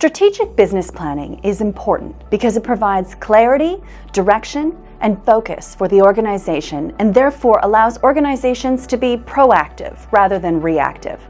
Strategic business planning is important because it provides clarity, direction, and focus for the organization and therefore allows organizations to be proactive rather than reactive.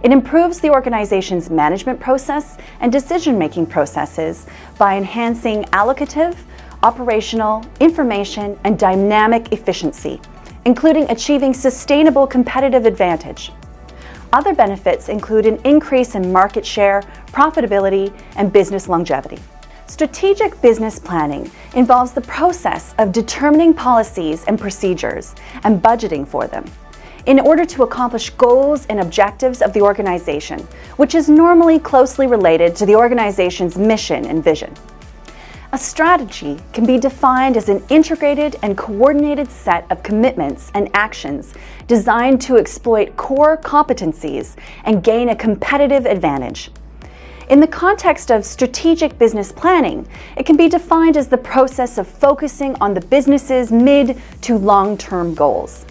It improves the organization's management process and decision-making processes by enhancing allocative, operational, information, and dynamic efficiency, including achieving sustainable competitive advantage. Other benefits include an increase in market share, profitability, and business longevity. Strategic business planning involves the process of determining policies and procedures and budgeting for them in order to accomplish goals and objectives of the organization, which is normally closely related to the organization's mission and vision. A strategy can be defined as an integrated and coordinated set of commitments and actions designed to exploit core competencies and gain a competitive advantage. In the context of strategic business planning, it can be defined as the process of focusing on the business's mid to long-term goals.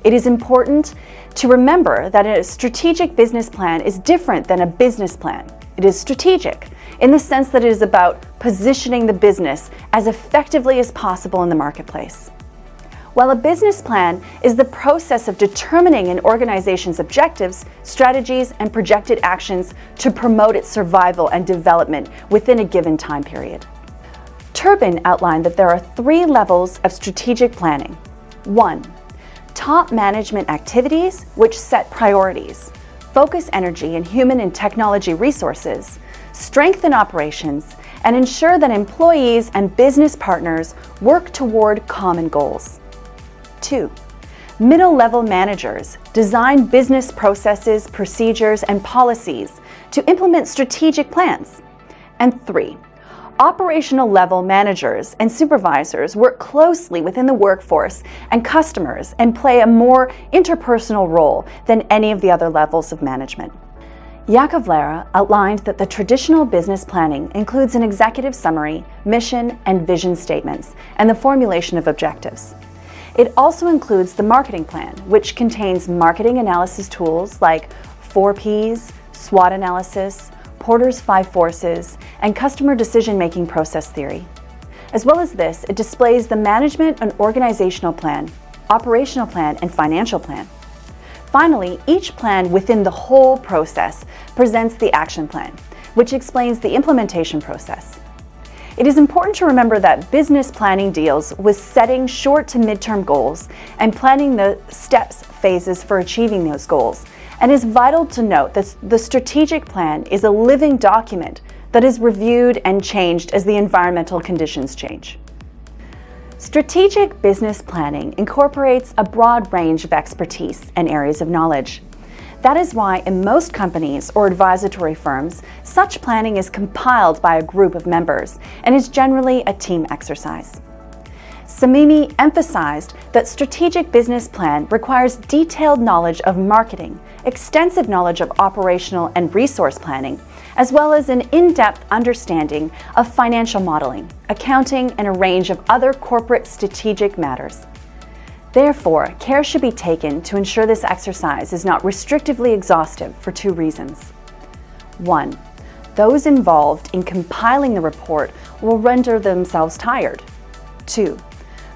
It is important to remember that a strategic business plan is different than a business plan. It is strategic in the sense that it is about positioning the business as effectively as possible in the marketplace. While a business plan is the process of determining an organization's objectives, strategies, and projected actions to promote its survival and development within a given time period. Turbin outlined that there are 3 levels of strategic planning. 1. Top management activities, which set priorities, focus energy and human and technology resources, strengthen operations, and ensure that employees and business partners work toward common goals. 2. Middle-level managers design business processes, procedures, and policies to implement strategic plans. And 3. Operational level managers and supervisors work closely within the workforce and customers and play a more interpersonal role than any of the other levels of management. 𝐂𝐤𝐤𝐸 outlined that the traditional business planning includes an executive summary, mission, and vision statements, and the formulation of objectives. It also includes the marketing plan, which contains marketing analysis tools like 4Ps, SWOT analysis, Porter's 5 forces, and customer decision-making process theory. As well as this, it displays the management and organizational plan, operational plan, and financial plan. Finally, each plan within the whole process presents the action plan, which explains the implementation process. It is important to remember that business planning deals with setting short to midterm goals and planning the steps, phases for achieving those goals, and is vital to note that the strategic plan is a living document that is reviewed and changed as the environmental conditions change. Strategic business planning incorporates a broad range of expertise and areas of knowledge. That is why in most companies or advisory firms, such planning is compiled by a group of members and is generally a team exercise. Samimi emphasized that strategic business plan requires detailed knowledge of marketing, extensive knowledge of operational and resource planning, as well as an in-depth understanding of financial modeling, accounting, and a range of other corporate strategic matters. Therefore, care should be taken to ensure this exercise is not restrictively exhaustive for 2 reasons. 1. Those involved in compiling the report will render themselves tired. 2.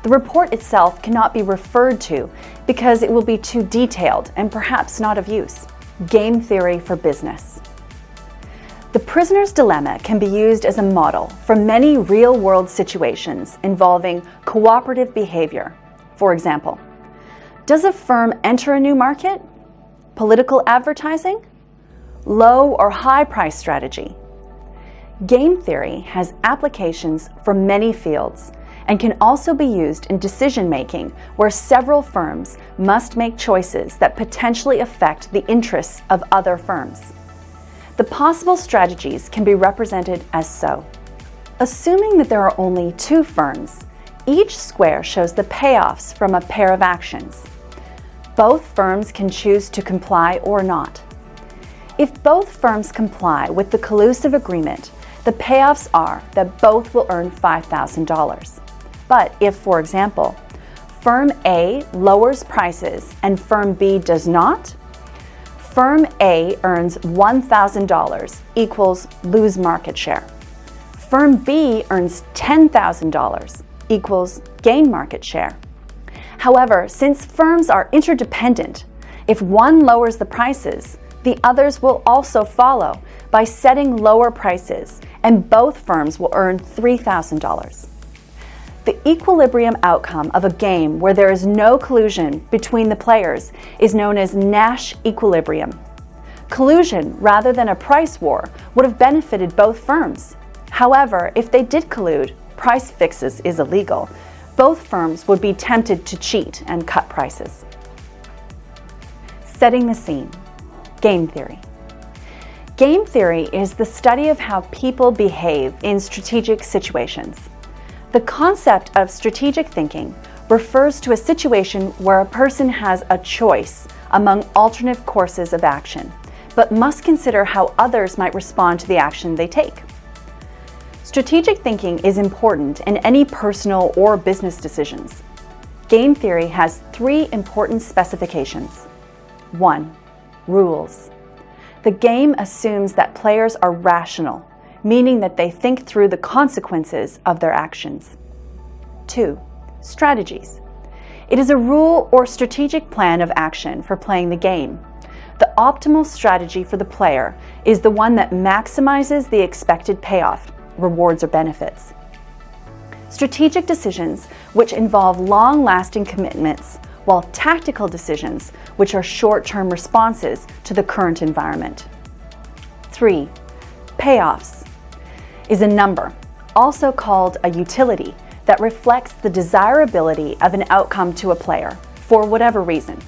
The report itself cannot be referred to because it will be too detailed and perhaps not of use. Game theory for business. The prisoner's dilemma can be used as a model for many real-world situations involving cooperative behavior. For example, does a firm enter a new market? Political advertising? Low or high price strategy? Game theory has applications for many fields and can also be used in decision-making where several firms must make choices that potentially affect the interests of other firms. The possible strategies can be represented as so. Assuming that there are only 2 firms, each square shows the payoffs from a pair of actions. Both firms can choose to comply or not. If both firms comply with the collusive agreement, the payoffs are that both will earn $5,000. But if, for example, Firm A lowers prices and Firm B does not, Firm A earns $1,000 equals lose market share. Firm B earns $10,000 equals gain market share. However, since firms are interdependent, if one lowers the prices, the others will also follow by setting lower prices, and both firms will earn $3,000. The equilibrium outcome of a game where there is no collusion between the players is known as Nash equilibrium. Collusion rather than a price war would have benefited both firms. However, if they did collude, price fixes is illegal. Both firms would be tempted to cheat and cut prices. Setting the scene. Game theory. Game theory is the study of how people behave in strategic situations. The concept of strategic thinking refers to a situation where a person has a choice among alternate courses of action, but must consider how others might respond to the action they take. Strategic thinking is important in any personal or business decisions. Game theory has 3 important specifications. 1. Rules. The game assumes that players are rational, meaning that they think through the consequences of their actions. 2. Strategies. It is a rule or strategic plan of action for playing the game. The optimal strategy for the player is the one that maximizes the expected payoff, rewards or benefits. Strategic decisions, which involve long-lasting commitments, while tactical decisions, which are short-term responses to the current environment. 3. Payoffs is a number, also called a utility, that reflects the desirability of an outcome to a player, for whatever reason.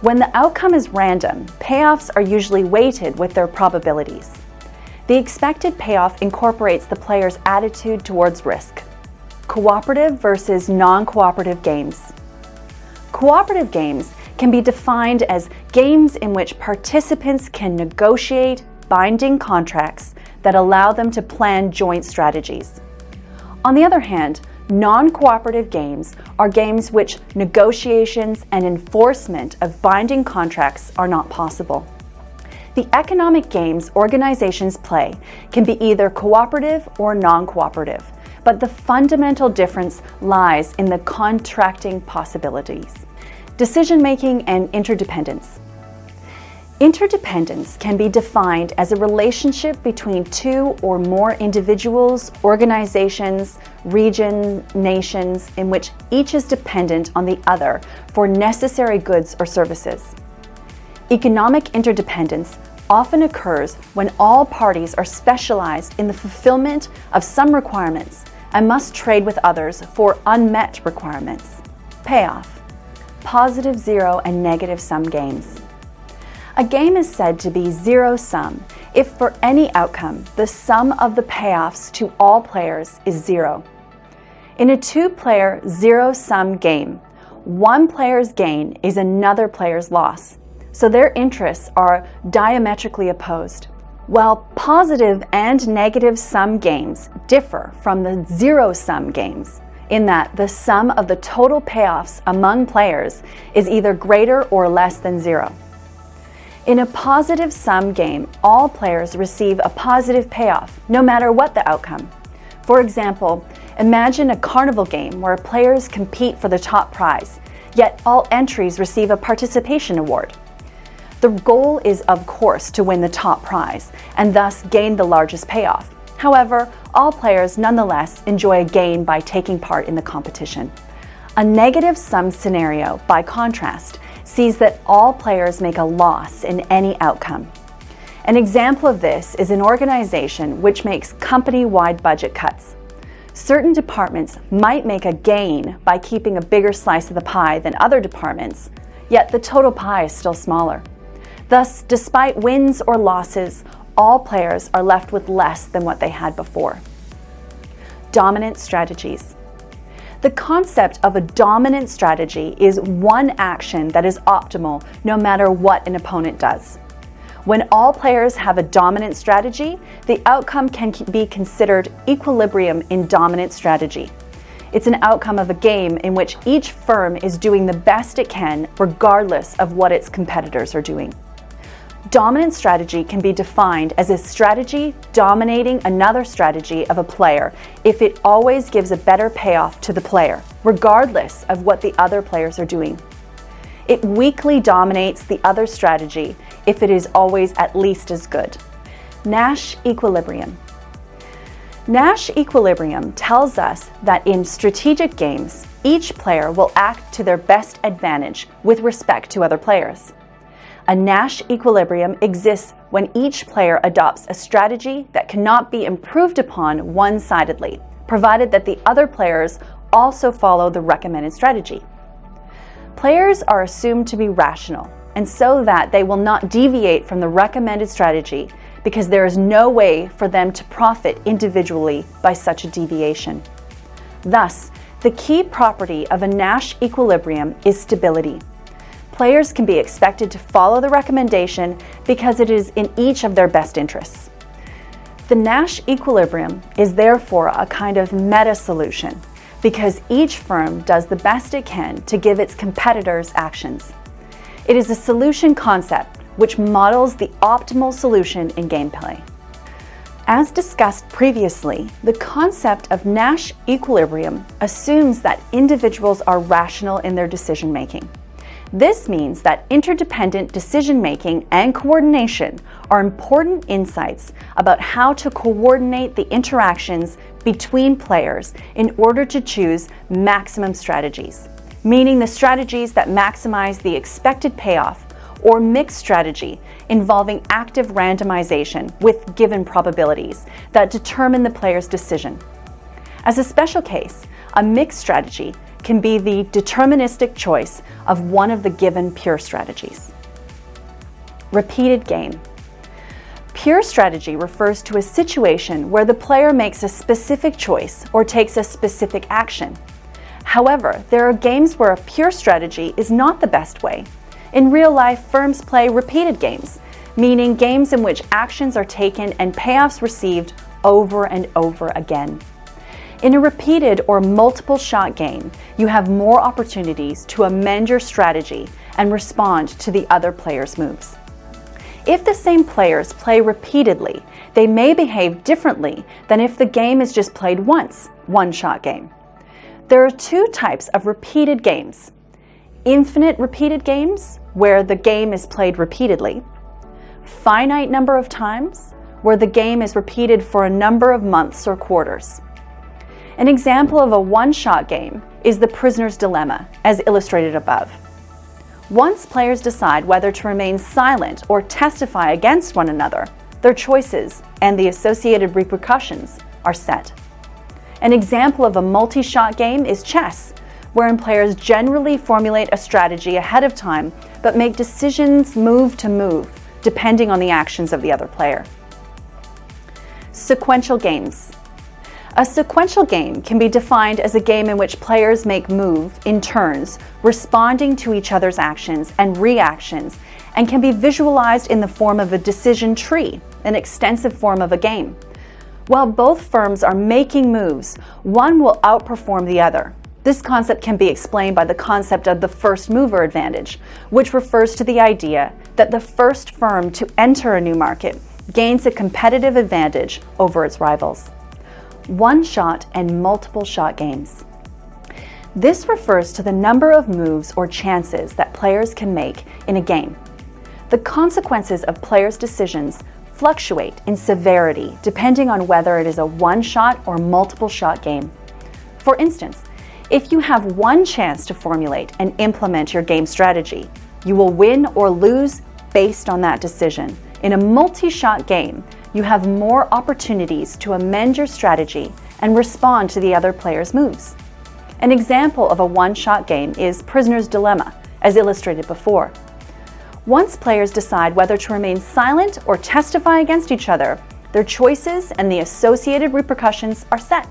When the outcome is random, payoffs are usually weighted with their probabilities. The expected payoff incorporates the player's attitude towards risk. Cooperative versus non-cooperative games. Cooperative games can be defined as games in which participants can negotiate binding contracts that allow them to plan joint strategies. On the other hand, non-cooperative games are games which negotiations and enforcement of binding contracts are not possible. The economic games organizations play can be either cooperative or non-cooperative, but the fundamental difference lies in the contracting possibilities. Decision-making and interdependence. Interdependence can be defined as a relationship between 2 or more individuals, organizations, regions, nations, in which each is dependent on the other for necessary goods or services. Economic interdependence often occurs when all parties are specialized in the fulfillment of some requirements and must trade with others for unmet requirements. Payoff. Positive, zero, and negative sum games. A game is said to be zero-sum if for any outcome the sum of the payoffs to all players is 0. In a 2-player zero-sum game, one player's gain is another player's loss, so their interests are diametrically opposed. While positive and negative sum games differ from the zero-sum games in that the sum of the total payoffs among players is either greater or less than 0. In a positive sum game, all players receive a positive payoff, no matter what the outcome. For example, imagine a carnival game where players compete for the top prize, yet all entries receive a participation award. The goal is, of course, to win the top prize, and thus gain the largest payoff. However, all players nonetheless enjoy a gain by taking part in the competition. A negative sum scenario, by contrast, sees that all players make a loss in any outcome. An example of this is an organization which makes company-wide budget cuts. Certain departments might make a gain by keeping a bigger slice of the pie than other departments, yet the total pie is still smaller. Thus, despite wins or losses, all players are left with less than what they had before. Dominant strategies. The concept of a dominant strategy is one action that is optimal no matter what an opponent does. When all players have a dominant strategy, the outcome can be considered equilibrium in dominant strategy. It's an outcome of a game in which each firm is doing the best it can regardless of what its competitors are doing. Dominant strategy can be defined as a strategy dominating another strategy of a player if it always gives a better payoff to the player, regardless of what the other players are doing. It weakly dominates the other strategy if it is always at least as good. Nash equilibrium. Nash equilibrium tells us that in strategic games, each player will act to their best advantage with respect to other players. A Nash equilibrium exists when each player adopts a strategy that cannot be improved upon one-sidedly, provided that the other players also follow the recommended strategy. Players are assumed to be rational, and so that they will not deviate from the recommended strategy because there is no way for them to profit individually by such a deviation. Thus, the key property of a Nash equilibrium is stability. Players can be expected to follow the recommendation because it is in each of their best interests. The Nash equilibrium is therefore a kind of meta-solution because each firm does the best it can to give its competitors actions. It is a solution concept which models the optimal solution in gameplay. As discussed previously, the concept of Nash equilibrium assumes that individuals are rational in their decision-making. This means that interdependent decision-making and coordination are important insights about how to coordinate the interactions between players in order to choose maximum strategies, meaning the strategies that maximize the expected payoff, or mixed strategy involving active randomization with given probabilities that determine the player's decision. As a special case, a mixed strategy can be the deterministic choice of one of the given pure strategies. Repeated game. Pure strategy refers to a situation where the player makes a specific choice or takes a specific action. However, there are games where a pure strategy is not the best way. In real life, firms play repeated games, meaning games in which actions are taken and payoffs received over and over again. In a repeated or multiple shot game, you have more opportunities to amend your strategy and respond to the other player's moves. If the same players play repeatedly, they may behave differently than if the game is just played once, one-shot game. There are two types of repeated games: infinite repeated games, where the game is played repeatedly; finite number of times, where the game is repeated for a number of months or quarters. An example of a one-shot game is the prisoner's dilemma, as illustrated above. Once players decide whether to remain silent or testify against one another, their choices and the associated repercussions are set. An example of a multi-shot game is chess, wherein players generally formulate a strategy ahead of time but make decisions move to move, depending on the actions of the other player. Sequential games. A sequential game can be defined as a game in which players make moves in turns, responding to each other's actions and reactions, and can be visualized in the form of a decision tree, an extensive form of a game. While both firms are making moves, one will outperform the other. This concept can be explained by the concept of the first mover advantage, which refers to the idea that the first firm to enter a new market gains a competitive advantage over its rivals. One-shot and multiple-shot games. This refers to the number of moves or chances that players can make in a game. The consequences of players' decisions fluctuate in severity depending on whether it is a one-shot or multiple-shot game. For instance, if you have one chance to formulate and implement your game strategy, you will win or lose based on that decision. In a multi-shot game, you have more opportunities to amend your strategy and respond to the other player's moves. An example of a one-shot game is Prisoner's Dilemma, as illustrated before. Once players decide whether to remain silent or testify against each other, their choices and the associated repercussions are set.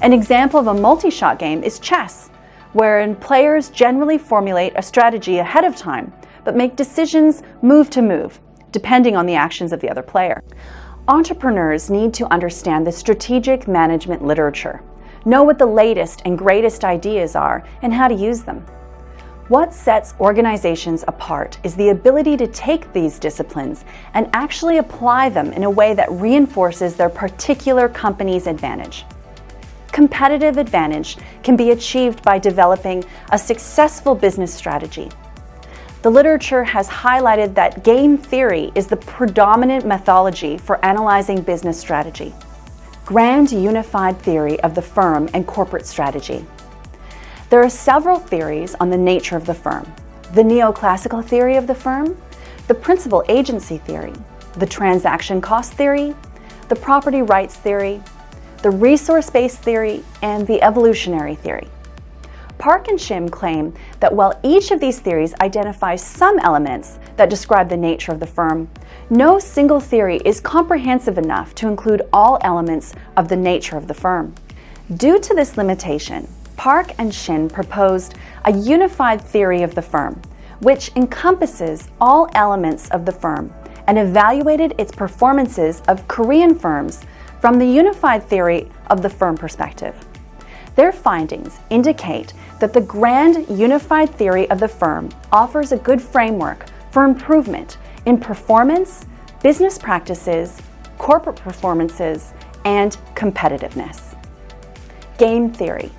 An example of a multi-shot game is chess, wherein players generally formulate a strategy ahead of time, but make decisions move to move, depending on the actions of the other player. Entrepreneurs need to understand the strategic management literature, know what the latest and greatest ideas are, and how to use them. What sets organizations apart is the ability to take these disciplines and actually apply them in a way that reinforces their particular company's advantage. Competitive advantage can be achieved by developing a successful business strategy. The literature has highlighted that game theory is the predominant methodology for analyzing business strategy. Grand unified theory of the firm and corporate strategy. There are several theories on the nature of the firm: the neoclassical theory of the firm, the principal agency theory, the transaction cost theory, the property rights theory, the resource-based theory, and the evolutionary theory. Park and Qimm claim that while each of these theories identifies some elements that describe the nature of the firm, no single theory is comprehensive enough to include all elements of the nature of the firm. Due to this limitation, Park and Qimm proposed a unified theory of the firm, which encompasses all elements of the firm, and evaluated its performances of Korean firms from the unified theory of the firm perspective. Their findings indicate that the grand unified theory of the firm offers a good framework for improvement in performance, business practices, corporate performances, and competitiveness. Game theory.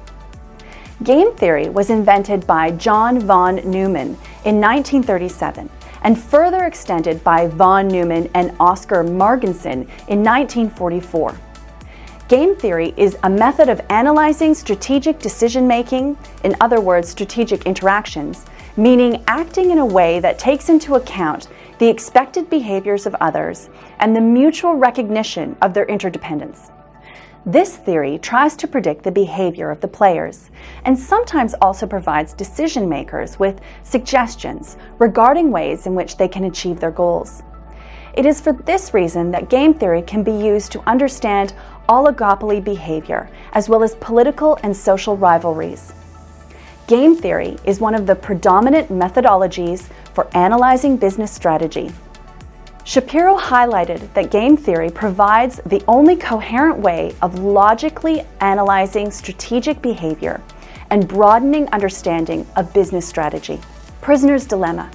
Game theory was invented by John von Neumann in 1937 and further extended by von Neumann and Oscar Marginson in 1944. Game theory is a method of analyzing strategic decision-making, in other words, strategic interactions, meaning acting in a way that takes into account the expected behaviors of others and the mutual recognition of their interdependence. This theory tries to predict the behavior of the players and sometimes also provides decision makers with suggestions regarding ways in which they can achieve their goals. It is for this reason that game theory can be used to understand oligopoly behavior as well as political and social rivalries. Game theory is one of the predominant methodologies for analyzing business strategy. Shapiro highlighted that game theory provides the only coherent way of logically analyzing strategic behavior and broadening understanding of business strategy. Prisoner's dilemma.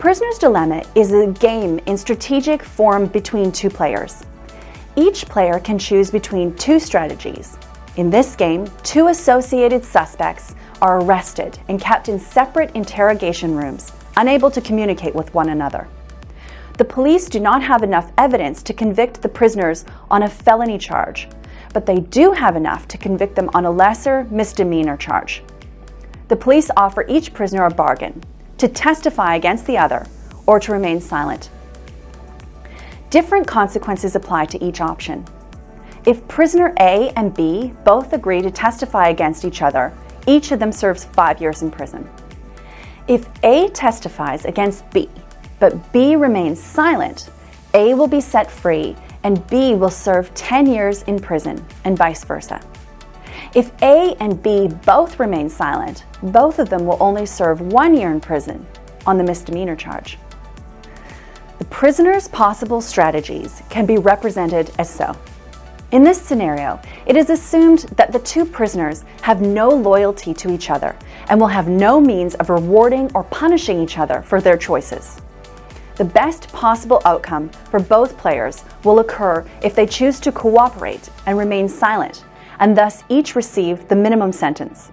Prisoner's dilemma is a game in strategic form between two players. Each player can choose between two strategies. In this game, two associated suspects are arrested and kept in separate interrogation rooms, unable to communicate with one another. The police do not have enough evidence to convict the prisoners on a felony charge, but they do have enough to convict them on a lesser misdemeanor charge. The police offer each prisoner a bargain: to testify against the other or to remain silent. Different consequences apply to each option. If prisoner A and B both agree to testify against each other, each of them serves 5 years in prison. If A testifies against B, but B remains silent, A will be set free and B will serve 10 years in prison, and vice versa. If A and B both remain silent, both of them will only serve 1 year in prison on the misdemeanor charge. The prisoner's possible strategies can be represented as so. In this scenario, it is assumed that the two prisoners have no loyalty to each other and will have no means of rewarding or punishing each other for their choices. The best possible outcome for both players will occur if they choose to cooperate and remain silent, and thus each receive the minimum sentence.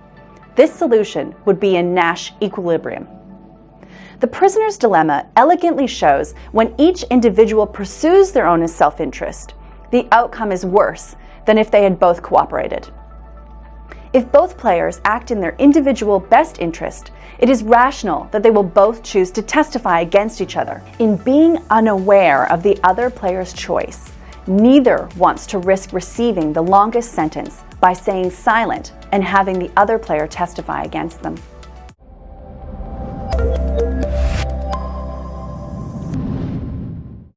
This solution would be in Nash equilibrium. The prisoner's dilemma elegantly shows when each individual pursues their own self-interest, the outcome is worse than if they had both cooperated. If both players act in their individual best interest, it is rational that they will both choose to testify against each other. In being unaware of the other player's choice, neither wants to risk receiving the longest sentence by staying silent and having the other player testify against them.